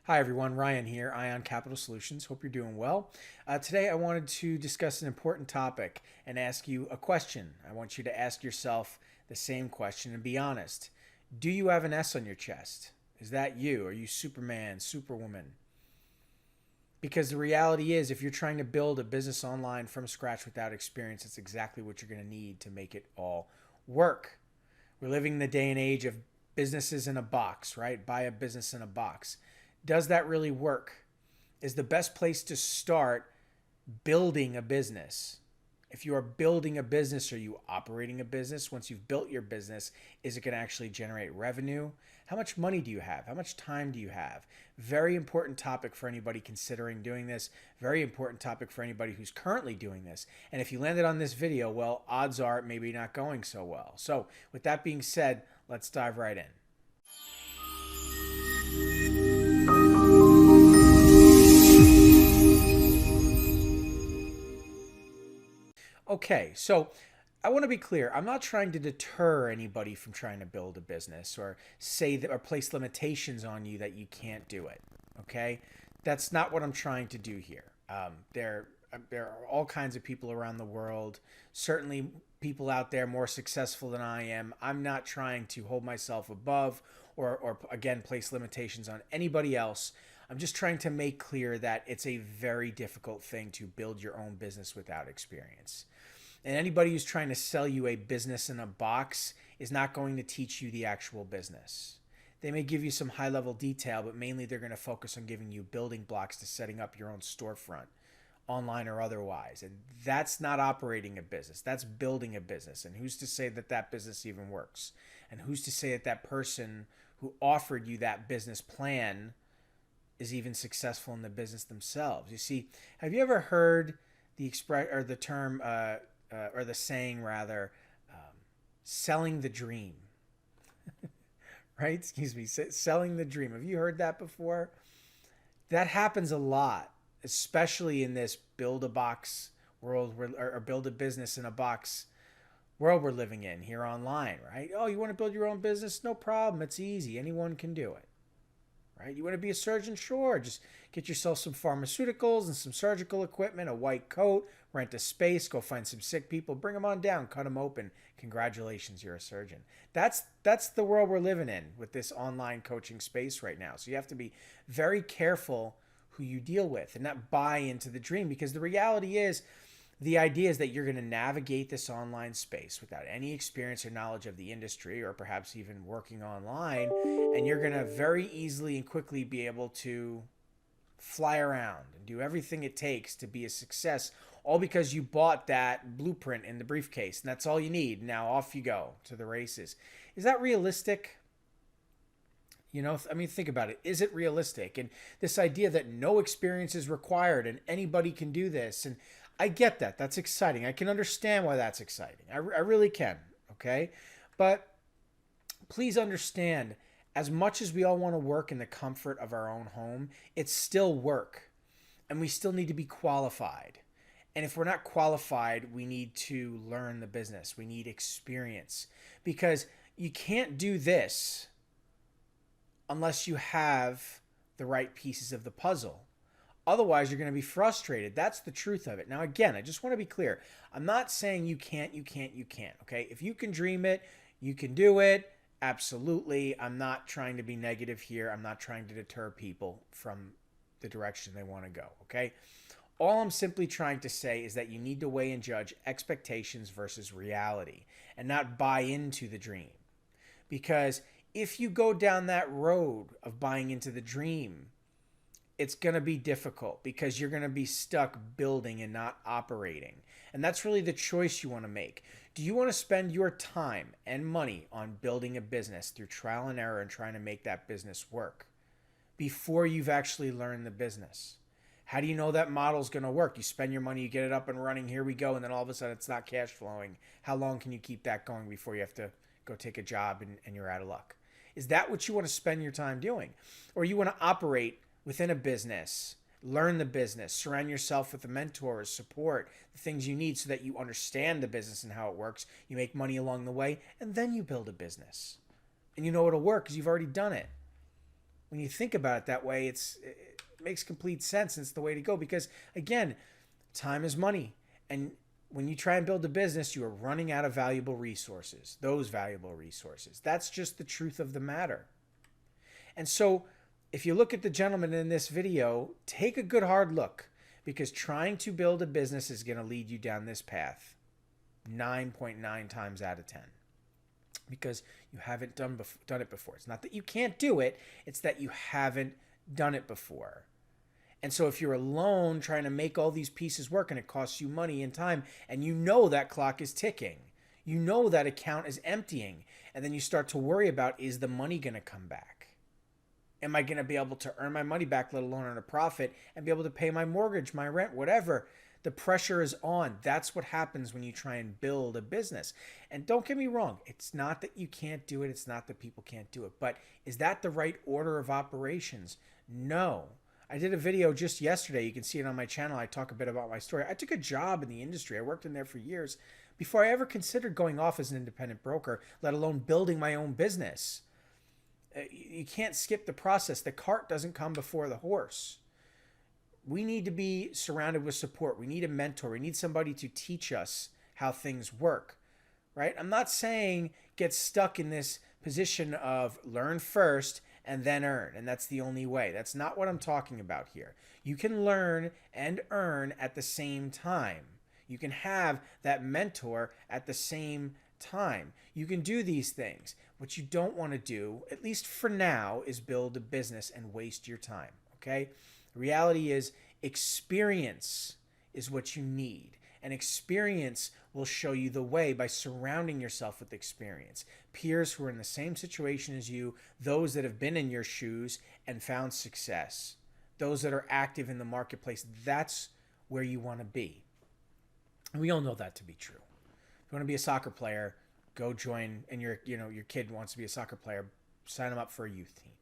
Hi everyone, Ryan here, Ion Capital Solutions. Hope you're doing well. Today I wanted to discuss an important topic and ask you a question. I want you to ask yourself the same question and be honest. Do you have an S on your chest? Is that you? Are you Superman, Superwoman? Because the reality is, if you're trying to build a business online from scratch without experience, it's exactly what you're going to need to make it all work. We're living in the day and age of businesses in a box, right? Buy a business in a box. Does that really work? Is the best place to start building a business? If you are building a business, are you operating a business? Once you've built your business, is it going to actually generate revenue? How much money do you have? How much time do you have? Very important topic for anybody considering doing this. Very important topic for anybody who's currently doing this. And if you landed on this video, well, odds are it may be not going so well. So with that being said, let's dive right in. Okay, so I want to be clear. I'm not trying to deter anybody from trying to build a business or say that or place limitations on you that you can't do it. Okay, that's not what I'm trying to do here. There are all kinds of people around the world. Certainly, people out there more successful than I am. I'm not trying to hold myself above or again place limitations on anybody else. I'm just trying to make clear that it's a very difficult thing to build your own business without experience. And anybody who's trying to sell you a business in a box is not going to teach you the actual business. They may give you some high level detail, but mainly they're going to focus on giving you building blocks to setting up your own storefront, online or otherwise. And that's not operating a business. That's building a business. And who's to say that that business even works? And who's to say that that person who offered you that business plan is even successful in the business themselves? You see, have you ever heard the express or the term or the saying rather, selling the dream, right? Excuse me, selling the dream. Have you heard that before? That happens a lot, especially in this build a box world or build a business in a box world we're living in here online, right? Oh, you want to build your own business? No problem. It's easy. Anyone can do it. Right? You want to be a surgeon? Sure. Just get yourself some pharmaceuticals and some surgical equipment, a white coat, rent a space, go find some sick people, bring them on down, cut them open. Congratulations, you're a surgeon. That's the world we're living in with this online coaching space right now. So you have to be very careful who you deal with and not buy into the dream, because the reality is, the idea is that you're going to navigate this online space without any experience or knowledge of the industry or perhaps even working online, and you're going to very easily and quickly be able to fly around and do everything it takes to be a success, all because you bought that blueprint in the briefcase and that's all you need. Now off you go to the races. Is that realistic? You know, I mean, think about it. Is it realistic? And this idea that no experience is required and anybody can do this. And I get that. That's exciting. I can understand why that's exciting. I really can. Okay. But please understand, as much as we all want to work in the comfort of our own home, it's still work. And we still need to be qualified. And if we're not qualified, we need to learn the business. We need experience. Because you can't do this unless you have the right pieces of the puzzle. Otherwise, you're going to be frustrated. That's the truth of it. Now, again, I just want to be clear. I'm not saying you can't. Okay? If you can dream it, you can do it. Absolutely. I'm not trying to be negative here. I'm not trying to deter people from the direction they want to go. Okay? All I'm simply trying to say is that you need to weigh and judge expectations versus reality and not buy into the dream. Because if you go down that road of buying into the dream, it's going to be difficult because you're going to be stuck building and not operating. And that's really the choice you want to make. Do you want to spend your time and money on building a business through trial and error and trying to make that business work before you've actually learned the business? How do you know that model's going to work? You spend your money, you get it up and running, here we go, and then all of a sudden it's not cash flowing. How long can you keep that going before you have to go take a job and you're out of luck? Is that what you want to spend your time doing? Or you want to operate within a business, learn the business, surround yourself with the mentors, support, the things you need so that you understand the business and how it works, you make money along the way, and then you build a business. And you know it'll work because you've already done it. when you think about it that way, it makes complete sense. And it's the way to go because, again, time is money. And when you try and build a business, you are running out of valuable resources, those valuable resources. That's just the truth of the matter. And so if you look at the gentleman in this video, take a good hard look because trying to build a business is going to lead you down this path 9.9 times out of 10 because you haven't done it before. It's not that you can't do it. It's that you haven't done it before. And so if you're alone trying to make all these pieces work and it costs you money and time and you know that clock is ticking, you know that account is emptying, and then you start to worry about, is the money going to come back? Am I going to be able to earn my money back, let alone earn a profit and be able to pay my mortgage, my rent, whatever? The pressure is on. That's what happens when you try and build a business. And don't get me wrong, it's not that you can't do it. It's not that people can't do it. But is that the right order of operations? No. I did a video just yesterday. You can see it on my channel. I talk a bit about my story. I took a job in the industry. I worked in there for years before I ever considered going off as an independent broker, let alone building my own business. You can't skip the process. The cart doesn't come before the horse. We need to be surrounded with support. We need a mentor. We need somebody to teach us how things work, right? I'm not saying get stuck in this position of learn first and then earn, and that's the only way. That's not what I'm talking about here. You can learn and earn at the same time. You can have that mentor at the same time. You can do these things. What you don't want to do, at least for now, is build a business and waste your time, okay? The reality is experience is what you need. And experience will show you the way by surrounding yourself with experience. Peers who are in the same situation as you, those that have been in your shoes and found success, those that are active in the marketplace, that's where you want to be. And we all know that to be true. If you want to be a soccer player, go join, and your kid wants to be a soccer player, sign them up for a youth team.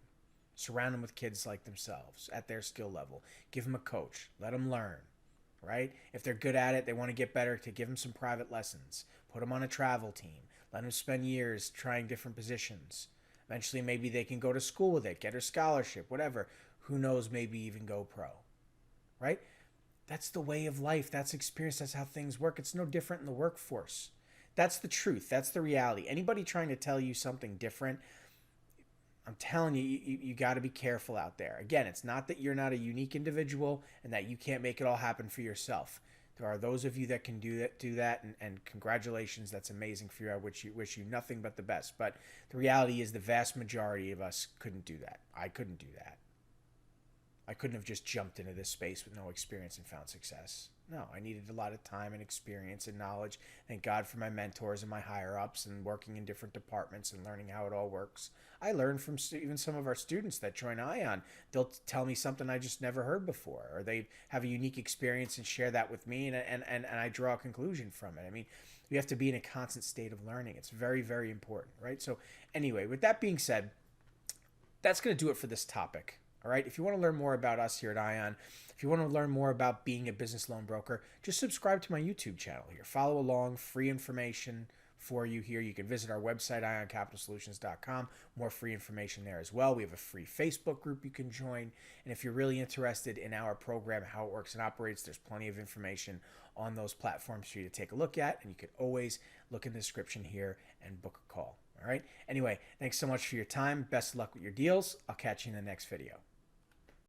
Surround them with kids like themselves at their skill level. Give them a coach. Let them learn, right? If they're good at it, they want to get better, to give them some private lessons. Put them on a travel team. Let them spend years trying different positions. Eventually, maybe they can go to school with it, get a scholarship, whatever. Who knows, maybe even go pro, right? That's the way of life. That's experience. That's how things work. It's no different in the workforce. That's the truth. That's the reality. Anybody trying to tell you something different, I'm telling you, you got to be careful out there. Again, it's not that you're not a unique individual and that you can't make it all happen for yourself. There are those of you that can do that, and congratulations, that's amazing for you. I wish you nothing but the best. But the reality is the vast majority of us couldn't do that. I couldn't do that. I couldn't have just jumped into this space with no experience and found success. No, I needed a lot of time and experience and knowledge. Thank God for my mentors and my higher-ups and working in different departments and learning how it all works. I learned from even some of our students that join ION. They'll tell me something I just never heard before, or they have a unique experience and share that with me, and I draw a conclusion from it. I mean, you have to be in a constant state of learning. It's very, very important, right? So anyway, with that being said, that's going to do it for this topic. All right. If you want to learn more about us here at ION, if you want to learn more about being a business loan broker, just subscribe to my YouTube channel here. Follow along, free information for you here. You can visit our website, ioncapitalsolutions.com. More free information there as well. We have a free Facebook group you can join. And if you're really interested in our program, how it works and operates, there's plenty of information on those platforms for you to take a look at. And you can always look in the description here and book a call. All right. Anyway, thanks so much for your time. Best of luck with your deals. I'll catch you in the next video.